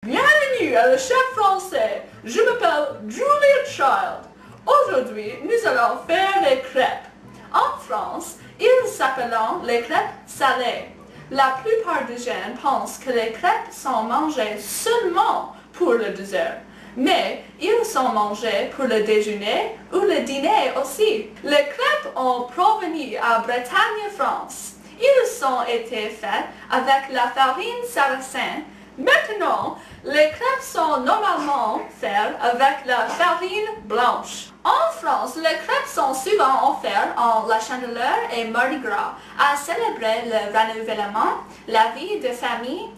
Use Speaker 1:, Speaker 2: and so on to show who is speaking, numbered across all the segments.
Speaker 1: Bienvenue à le chef français. Je m'appelle Julia Child. Aujourd'hui, nous allons faire les crêpes. En France, ils s'appellent les crêpes salées. La plupart des gens pensent que les crêpes sont mangées seulement pour le dessert. Mais ils sont mangés pour le déjeuner ou le dîner aussi. Les crêpes ont provenu à Bretagne, France. Ils ont été faits avec la farine sarrasin. Maintenant, les crêpes sont normalement faites avec la farine blanche. En France, les crêpes sont souvent offertes en la Chandeleur et Mardi Gras à célébrer le renouvellement, la vie de famille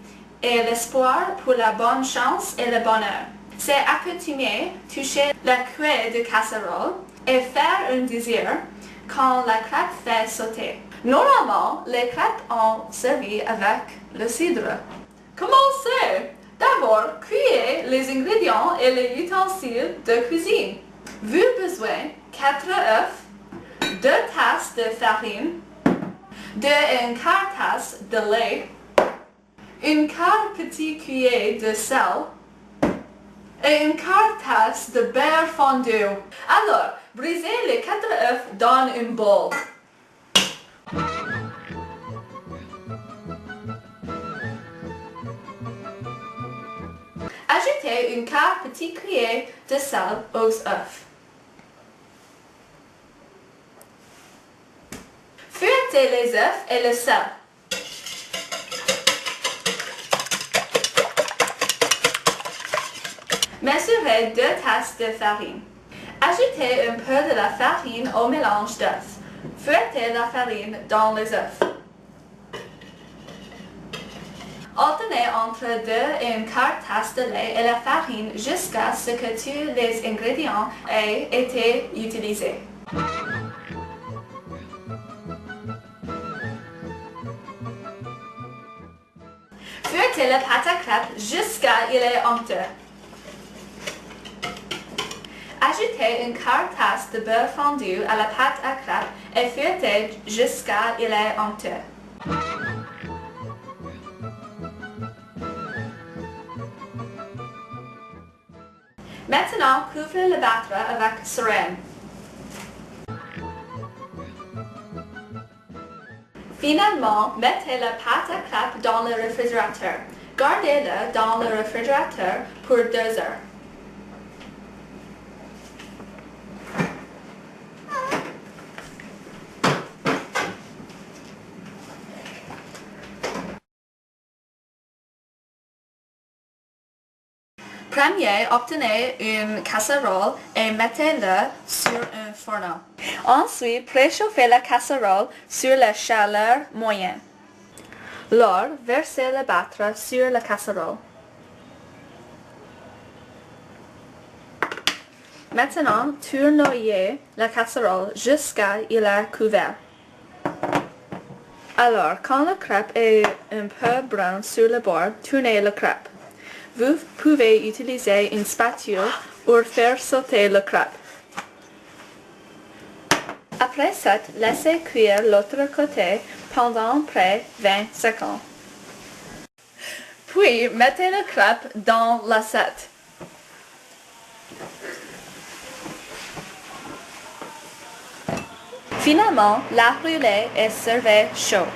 Speaker 1: et l'espoir pour la bonne chance et le bonheur. C'est accoutumé toucher la cuillère de casserole et faire un désir quand la crêpe fait sauter. Normalement, les crêpes sont servies avec le cidre. Commencez! D'abord, cueillez les ingrédients et les ustensiles de cuisine. Vous avez besoin 4 œufs, 2 tasses de farine, 2 1/4 tasse de lait, 1/4 petite cuillère de sel et 1/4 tasse de beurre fondu. Alors, brisez les 4 œufs dans un bol. Ajoutez 1/4 petite cuillère de sel aux œufs. Fouettez les œufs et le sel. Mesurez 2 tasses de farine. Ajoutez un peu de la farine au mélange d'œufs. Fouettez la farine dans les œufs. Alternez entre 2 et 1/4 tasse de lait et la farine jusqu'à ce que tous les ingrédients aient été utilisés. Fouettez la pâte à crêpes jusqu'à ce qu'elle est onctueuse. Ajoutez 1/4 tasse de beurre fondu à la pâte à crêpes et fouettez jusqu'à ce qu'elle est onctueuse. Maintenant, couvrez le battre avec seringue. Finalement, mettez la pâte à crêpes dans le réfrigérateur. Gardez-le dans le réfrigérateur pour 2 heures. Premier, obtenez une casserole et mettez-la sur un fourneau. Ensuite, préchauffez la casserole sur la chaleur moyenne. Alors, versez le battre sur la casserole. Maintenant, tournoyez la casserole jusqu'à ce qu'elle est couverte. Alors, quand la crêpe est un peu brune sur le bord, tournez la crêpe. Vous pouvez utiliser une spatule pour faire sauter la crêpe. Après ça, laissez cuire l'autre côté pendant près 20 secondes. Puis, mettez la crêpe dans l'assiette. Finalement, la roulée est servie chaud.